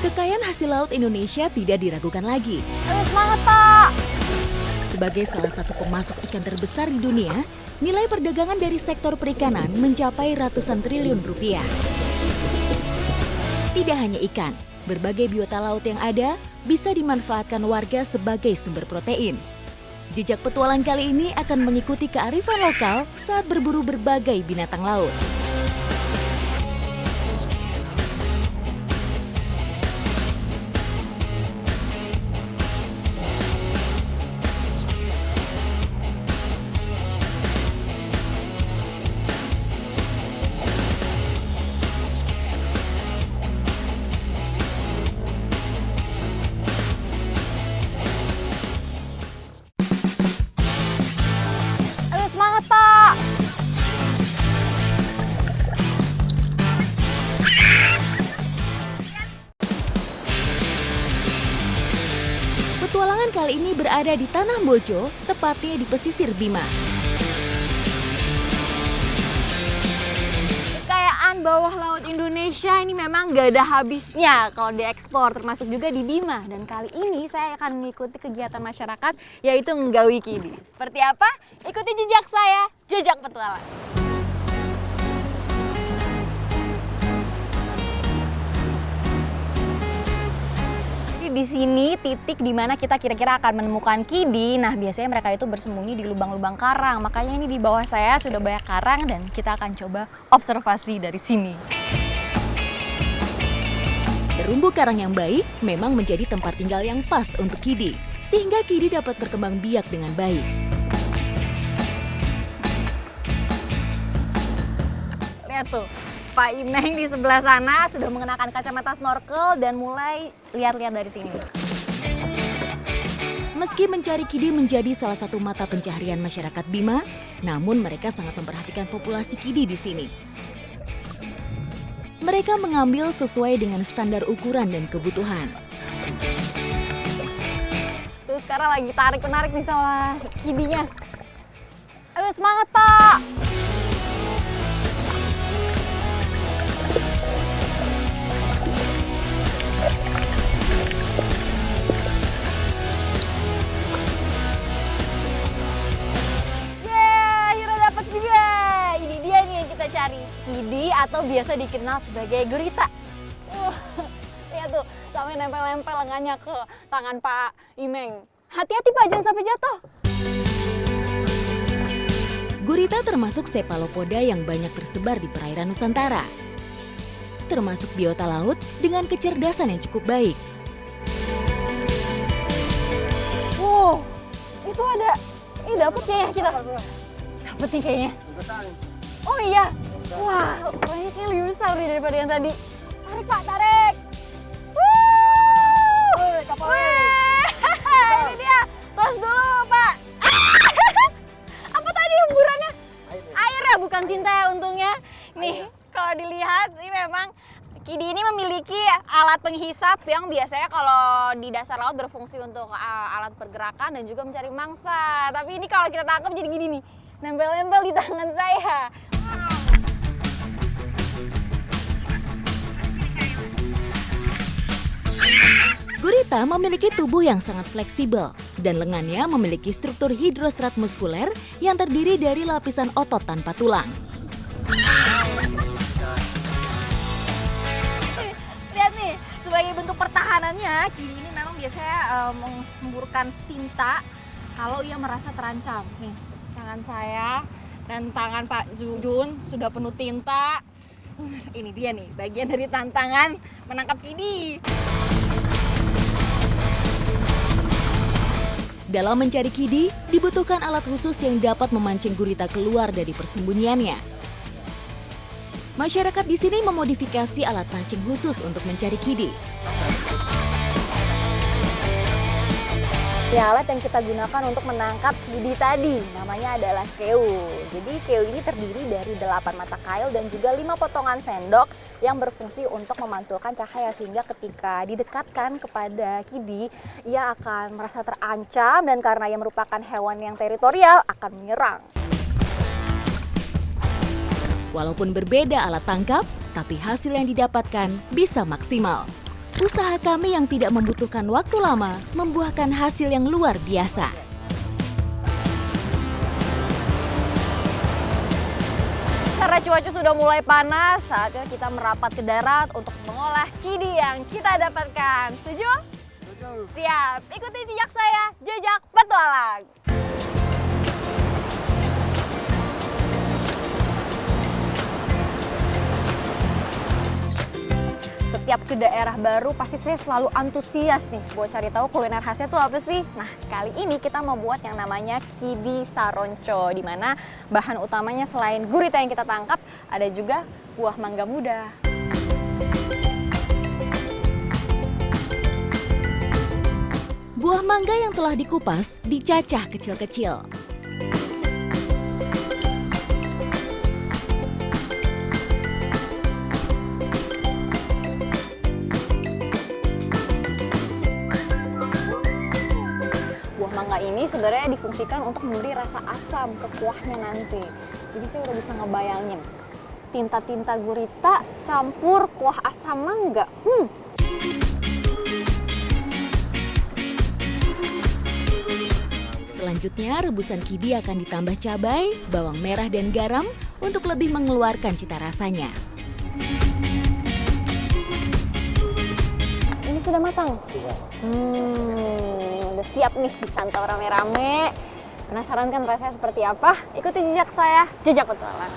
Kekayaan hasil laut Indonesia tidak diragukan lagi. Ayo semangat, Pak! Sebagai salah satu pemasok ikan terbesar di dunia, nilai perdagangan dari sektor perikanan mencapai ratusan triliun rupiah. Tidak hanya ikan, berbagai biota laut yang ada bisa dimanfaatkan warga sebagai sumber protein. Jejak petualang kali ini akan mengikuti kearifan lokal saat berburu berbagai binatang laut. Ayo semangat, Pak! Petualangan kali ini berada di Tanah Bojo, tepatnya di pesisir Bima. Kekayaan bawah laut Indonesia ini memang gak ada habisnya kalau diekspor, termasuk juga di Bima. Dan kali ini saya akan mengikuti kegiatan masyarakat, yaitu menggawi kidi. Seperti apa? Ikuti jejak saya, jejak petualang. Di sini titik di mana kita kira-kira akan menemukan kidi. Nah, biasanya mereka itu bersembunyi di lubang-lubang karang. Makanya ini di bawah saya sudah banyak karang dan kita akan coba observasi dari sini. Terumbu karang yang baik memang menjadi tempat tinggal yang pas untuk kidi, sehingga kidi dapat berkembang biak dengan baik. Lihat tuh, Pak Imeng di sebelah sana sudah mengenakan kacamata snorkel dan mulai lihat-lihat dari sini. Meski mencari kidi menjadi salah satu mata pencaharian masyarakat Bima, namun mereka sangat memperhatikan populasi kidi di sini. Mereka mengambil sesuai dengan standar ukuran dan kebutuhan. Tuh sekarang lagi tarik-menarik nih sama kidinya. Ayo semangat, Pak! Akhirnya dapat juga. Ini dia nih yang kita cari. Kidi atau biasa dikenal sebagai gurita. Lihat tuh, sampai nempel-nempel lengannya ke tangan Pak Imeng. Hati-hati, Pak, jangan sampai jatuh. Gurita termasuk cephalopoda yang banyak tersebar di perairan Nusantara. Termasuk biota laut dengan kecerdasan yang cukup baik. Wow, itu ada. Ini dapet kayaknya kita. Dapet nih kayaknya. Oh iya. Wah, ukurannya kayak lebih besar nih daripada yang tadi. Tarik, Pak, tarik. Wih, ini dia. Tos dulu, Pak. Apa tadi hemburannya? Air ya, bukan tinta ya untungnya. Nih, kalau dilihat ini memang kidi ini memiliki alat penghisap yang biasanya kalau di dasar laut berfungsi untuk alat pergerakan dan juga mencari mangsa. Tapi ini kalau kita tangkap jadi gini nih, nempel-nempel di tangan saya. Gurita memiliki tubuh yang sangat fleksibel dan lengannya memiliki struktur hidrostrat muskuler yang terdiri dari lapisan otot tanpa tulang. Lihat nih, sebagai bentuk pertahanannya, kidi ini memang biasanya menghemburkan tinta kalau ia merasa terancam. Nih, tangan saya dan tangan Pak Zudun sudah penuh tinta. Ini dia nih, bagian dari tantangan menangkap kidi. Dalam mencari kidi, dibutuhkan alat khusus yang dapat memancing gurita keluar dari persembunyiannya. Masyarakat di sini memodifikasi alat pancing khusus untuk mencari kidi. Ya, alat yang kita gunakan untuk menangkap kidi tadi namanya adalah keu. Jadi keu ini terdiri dari 8 mata kail dan juga 5 potongan sendok yang berfungsi untuk memantulkan cahaya sehingga ketika didekatkan kepada kidi, ia akan merasa terancam dan karena ia merupakan hewan yang teritorial akan menyerang. Walaupun berbeda alat tangkap, tapi hasil yang didapatkan bisa maksimal. Usaha kami yang tidak membutuhkan waktu lama membuahkan hasil yang luar biasa. Karena cuaca sudah mulai panas, saatnya kita merapat ke darat untuk mengolah kidi yang kita dapatkan. Setuju? Setuju. Siap, ikuti jejak saya, jejak petualang. Setiap ke daerah baru pasti saya selalu antusias nih buat cari tahu kuliner khasnya tuh apa sih. Nah, kali ini kita mau buat yang namanya kidi saronco, di mana bahan utamanya selain gurita yang kita tangkap, ada juga buah mangga muda. Buah mangga yang telah dikupas dicacah kecil-kecil. Mangga ini sebenarnya difungsikan untuk memberi rasa asam ke kuahnya nanti. Jadi saya udah bisa ngebayangin tinta-tinta gurita campur kuah asam mangga. Selanjutnya rebusan kidi akan ditambah cabai, bawang merah dan garam untuk lebih mengeluarkan cita rasanya. Ini sudah matang? Udah siap nih disantap rame-rame. Penasaran kan rasanya seperti apa? Ikuti jejak saya, jejak petualang.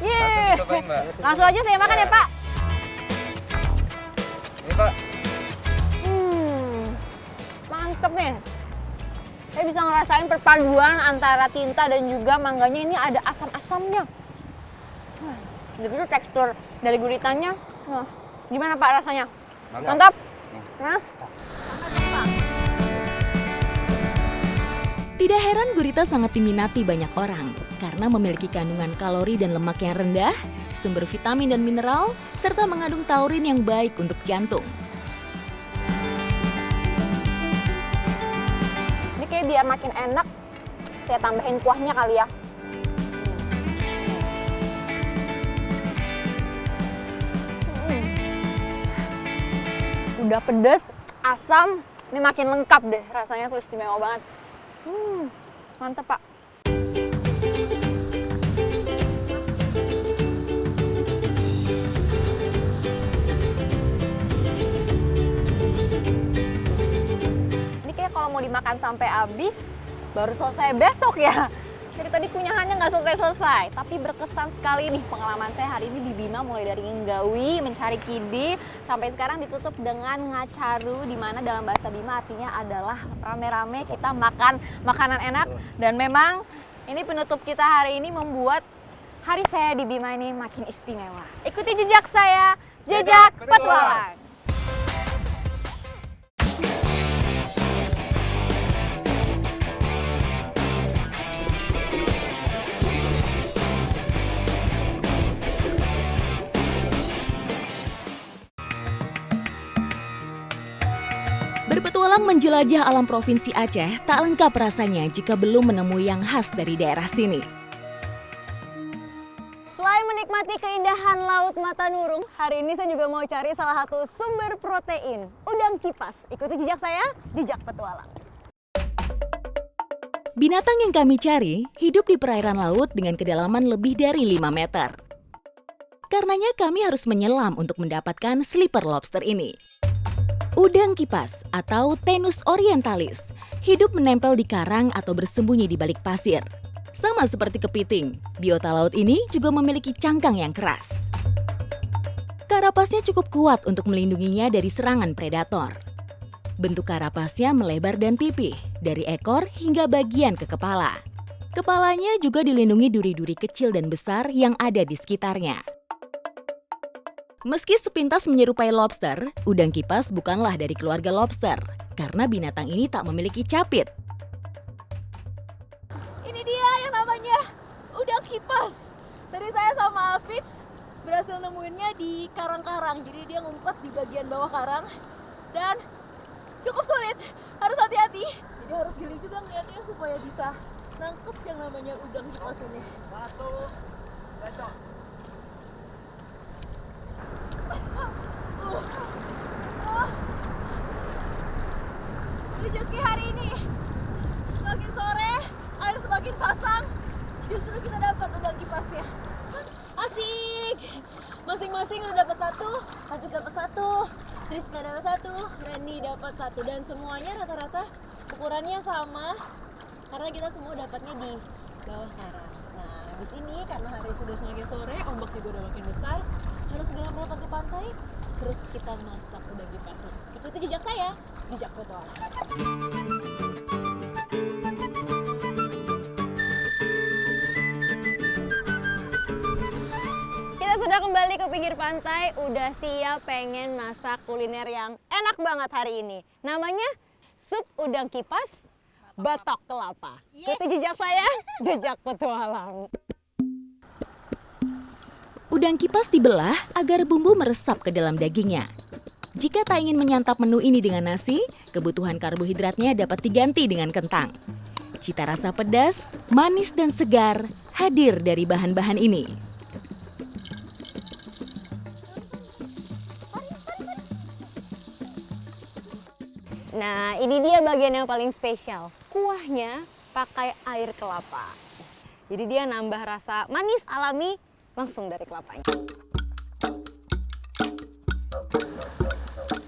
Langsung dicobain, Mbak. Langsung aja saya makan ya, Pak. Ini, Pak. Mantep nih. Saya bisa ngerasain perpaduan antara tinta dan juga mangganya, ini ada asam-asamnya. Begitu tekstur dari guritanya. Gimana Pak rasanya? Mantap? Nah. Tidak heran gurita sangat diminati banyak orang karena memiliki kandungan kalori dan lemak yang rendah, sumber vitamin dan mineral, serta mengandung taurin yang baik untuk jantung. Ini kayak biar makin enak, saya tambahin kuahnya kali ya. Udah pedes, asam, ini makin lengkap deh. Rasanya tuh istimewa banget. Mantep Pak. Ini kayak kalau mau dimakan sampai habis, baru selesai besok ya. Dari tadi kunyahannya nggak selesai-selesai, tapi berkesan sekali nih pengalaman saya hari ini di Bima, mulai dari nggawi, mencari kidi, sampai sekarang ditutup dengan ngacaru, di mana dalam bahasa Bima artinya adalah rame-rame kita makan makanan enak. Dan memang ini penutup kita hari ini membuat hari saya di Bima ini makin istimewa. Ikuti jejak saya, jejak petualang. Berpetualang menjelajah alam Provinsi Aceh tak lengkap rasanya jika belum menemui yang khas dari daerah sini. Selain menikmati keindahan Laut Matanurung, hari ini saya juga mau cari salah satu sumber protein, udang kipas. Ikuti jejak saya, jejak petualang. Binatang yang kami cari hidup di perairan laut dengan kedalaman lebih dari 5 meter. Karenanya kami harus menyelam untuk mendapatkan sleeper lobster ini. Udang kipas atau Tenus orientalis hidup menempel di karang atau bersembunyi di balik pasir. Sama seperti kepiting, biota laut ini juga memiliki cangkang yang keras. Karapasnya cukup kuat untuk melindunginya dari serangan predator. Bentuk karapasnya melebar dan pipih, dari ekor hingga bagian ke kepala. Kepalanya juga dilindungi duri-duri kecil dan besar yang ada di sekitarnya. Meski sepintas menyerupai lobster, udang kipas bukanlah dari keluarga lobster, karena binatang ini tak memiliki capit. Ini dia yang namanya udang kipas. Tadi saya sama Hafiz berhasil nemuinnya di karang-karang. Jadi dia ngumpet di bagian bawah karang dan cukup sulit, harus hati-hati. Jadi harus jeli juga ngeliatnya supaya bisa nangkep yang namanya udang kipas ini. Rezeki hari ini semakin sore, air semakin pasang, justru kita dapat udang kipasnya. Asik! Masing-masing udah dapat satu, Hafiz dapat satu, Rizka dapat satu, Randy dapat satu, dan semuanya rata-rata ukurannya sama karena kita semua dapatnya di bawah karang. Nah, habis ini karena hari sudah semakin sore, ombak juga udah makin besar, harus segera merapat ke pantai, terus kita masak udang kipasnya. Ikuti jejak saya, jejak petualang. Kita sudah kembali ke pinggir pantai, udah siap pengen masak kuliner yang enak banget hari ini. Namanya sup udang kipas batok kelapa. Ikuti jejak saya, jejak petualang. Udang kipas dibelah agar bumbu meresap ke dalam dagingnya. Jika tak ingin menyantap menu ini dengan nasi, kebutuhan karbohidratnya dapat diganti dengan kentang. Cita rasa pedas, manis dan segar hadir dari bahan-bahan ini. Nah, ini dia bagian yang paling spesial. Kuahnya pakai air kelapa. Jadi dia nambah rasa manis alami langsung dari kelapanya.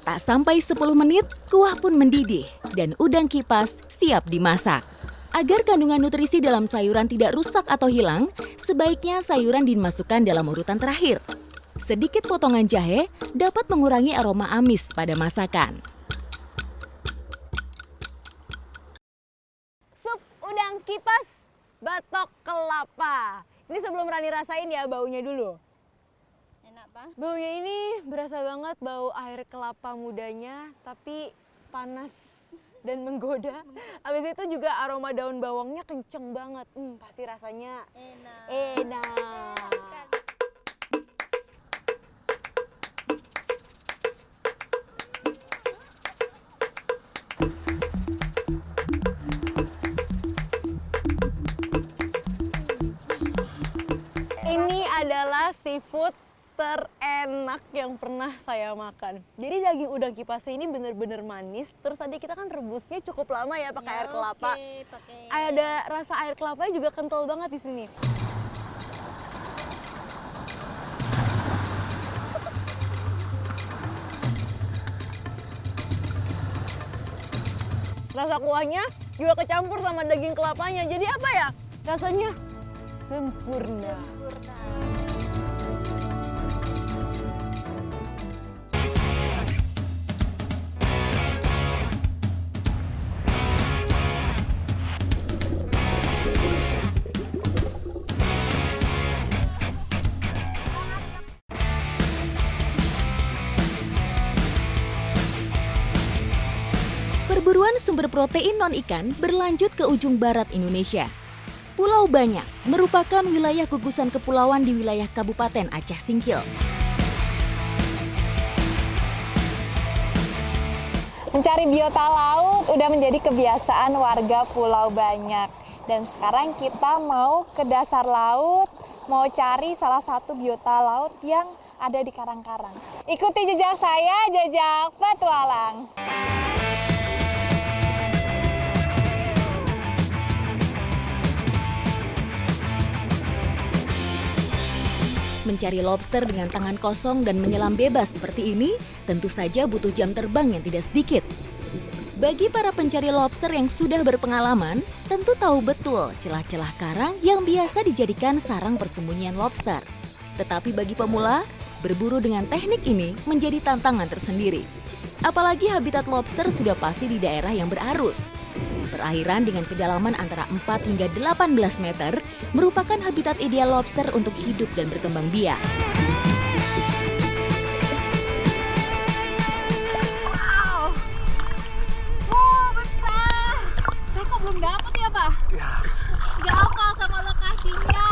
Tak sampai 10 menit, kuah pun mendidih dan udang kipas siap dimasak. Agar kandungan nutrisi dalam sayuran tidak rusak atau hilang, sebaiknya sayuran dimasukkan dalam urutan terakhir. Sedikit potongan jahe dapat mengurangi aroma amis pada masakan. Sup udang kipas batok kelapa. Ini sebelum Rani rasain ya baunya dulu. Enak bang? Baunya ini berasa banget bau air kelapa mudanya, tapi panas dan menggoda. Habis itu juga aroma daun bawangnya kenceng banget. Pasti rasanya enak. Ini adalah seafood terenak yang pernah saya makan. Jadi daging udang kipasnya ini bener-bener manis. Terus tadi kita kan rebusnya cukup lama ya pakai air kelapa. Ada rasa air kelapanya juga kental banget di sini. Rasa kuahnya juga kecampur sama daging kelapanya. Jadi apa ya? Rasanya sempurna. Perburuan sumber protein non-ikan berlanjut ke ujung barat Indonesia. Pulau Banyak merupakan wilayah gugusan kepulauan di wilayah Kabupaten Aceh Singkil. Mencari biota laut udah menjadi kebiasaan warga Pulau Banyak. Dan sekarang kita mau ke dasar laut, mau cari salah satu biota laut yang ada di karang-karang. Ikuti jejak saya, jejak petualang. Mencari lobster dengan tangan kosong dan menyelam bebas seperti ini tentu saja butuh jam terbang yang tidak sedikit. Bagi para pencari lobster yang sudah berpengalaman, tentu tahu betul celah-celah karang yang biasa dijadikan sarang persembunyian lobster. Tetapi bagi pemula, berburu dengan teknik ini menjadi tantangan tersendiri. Apalagi habitat lobster sudah pasti di daerah yang berarus. Perairan dengan kedalaman antara 4 hingga 18 meter merupakan habitat ideal lobster untuk hidup dan berkembang biak. Wow, besar. Saya kok belum dapet ya, Pak? Gak hafal sama lokasinya.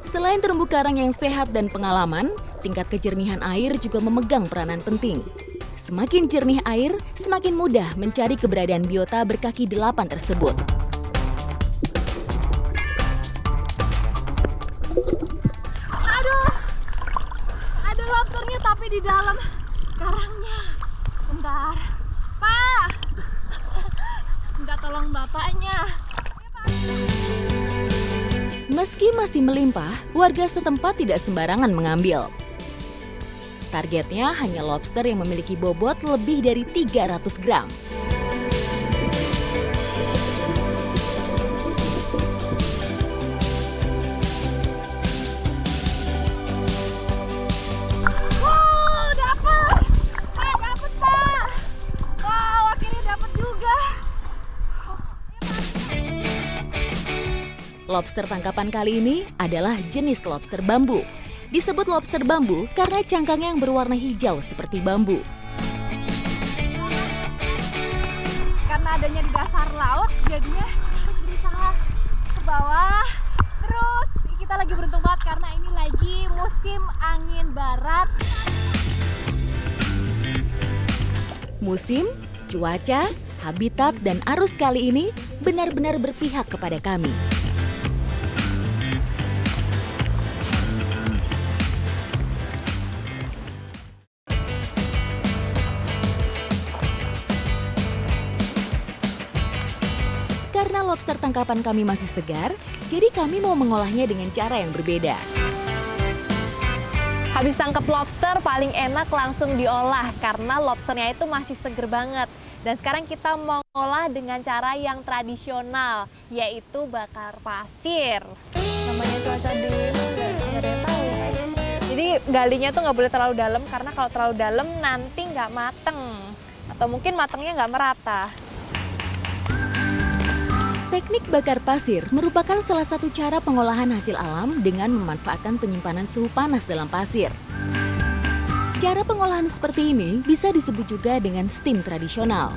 Selain terumbu karang yang sehat dan pengalaman, tingkat kejernihan air juga memegang peranan penting. Semakin jernih air, semakin mudah mencari keberadaan biota berkaki 8 tersebut. Ada lobsternya tapi di dalam karangnya. Bentar. Pak! Minta tolong bapaknya. Meski masih melimpah, warga setempat tidak sembarangan mengambil. Targetnya hanya lobster yang memiliki bobot lebih dari 300 gram. Wow, dapat! Pak, dapat, Pak! Wow, akhirnya dapat juga. Lobster tangkapan kali ini adalah jenis lobster bambu. Disebut lobster bambu karena cangkangnya yang berwarna hijau seperti bambu. Karena adanya di dasar laut, jadinya harus berusaha ke bawah. Terus kita lagi beruntung banget karena ini lagi musim angin barat. Musim, cuaca, habitat, dan arus kali ini benar-benar berpihak kepada kami. Karena lobster tangkapan kami masih segar, jadi kami mau mengolahnya dengan cara yang berbeda. Habis tangkap lobster paling enak langsung diolah karena lobsternya itu masih seger banget. Dan sekarang kita mau ngolah dengan cara yang tradisional, yaitu bakar pasir. Namanya cuaca dingin, nggak ada yang tahu. Jadi galinya tuh nggak boleh terlalu dalam karena kalau terlalu dalam nanti nggak mateng. Atau mungkin matengnya nggak merata. Teknik bakar pasir merupakan salah satu cara pengolahan hasil alam dengan memanfaatkan penyimpanan suhu panas dalam pasir. Cara pengolahan seperti ini bisa disebut juga dengan steam tradisional.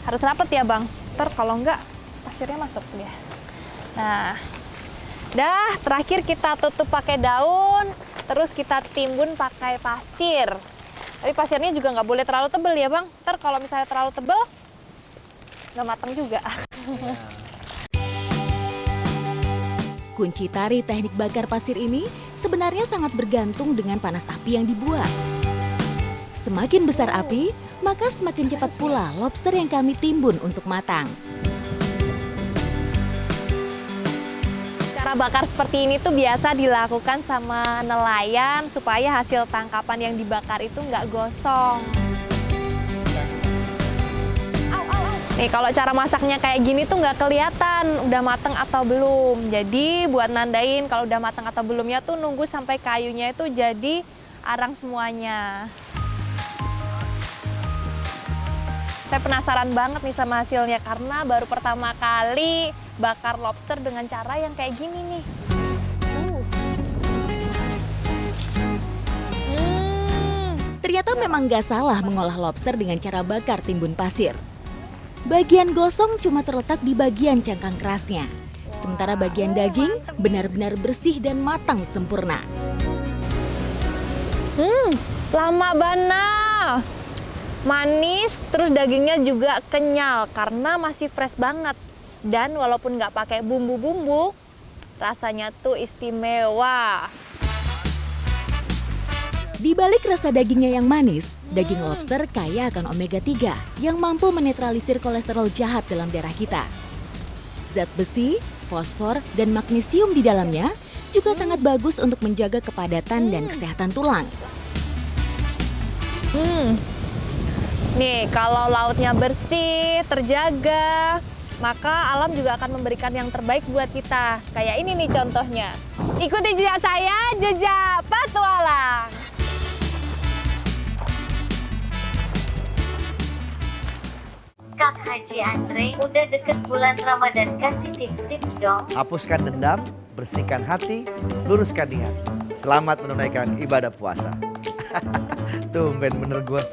Harus rapet ya Bang, ntar kalau enggak pasirnya masuk dia. Nah, dah terakhir kita tutup pakai daun, terus kita timbun pakai pasir. Tapi pasirnya juga nggak boleh terlalu tebel ya Bang, ntar kalau misalnya terlalu tebel, nggak matang juga. Kunci tari teknik bakar pasir ini sebenarnya sangat bergantung dengan panas api yang dibuat. Semakin besar api, maka semakin cepat pula lobster yang kami timbun untuk matang. Cara bakar seperti ini tuh biasa dilakukan sama nelayan supaya hasil tangkapan yang dibakar itu nggak gosong. Nih kalau cara masaknya kayak gini tuh nggak kelihatan udah mateng atau belum. Jadi buat nandain kalau udah mateng atau belumnya tuh nunggu sampai kayunya itu jadi arang semuanya. Saya penasaran banget nih sama hasilnya karena baru pertama kali bakar lobster dengan cara yang kayak gini nih. Ternyata memang nggak salah mengolah lobster dengan cara bakar timbun pasir. Bagian gosong cuma terletak di bagian cangkang kerasnya. Sementara bagian daging benar-benar bersih dan matang sempurna. Lama banget. Manis, terus dagingnya juga kenyal karena masih fresh banget. Dan walaupun nggak pakai bumbu-bumbu, rasanya tuh istimewa. Di balik rasa dagingnya yang manis, daging lobster kaya akan omega 3 yang mampu menetralisir kolesterol jahat dalam darah kita. Zat besi, fosfor, dan magnesium di dalamnya juga sangat bagus untuk menjaga kepadatan dan kesehatan tulang. Nih, kalau lautnya bersih, terjaga, maka alam juga akan memberikan yang terbaik buat kita. Kayak ini nih contohnya. Ikuti jejak saya, jejak petualang. Kak Haji Andre, udah deket bulan Ramadan, kasih tips-tips dong. Hapuskan dendam, bersihkan hati, luruskan niat. Selamat menunaikan ibadah puasa. Tumben bener gue.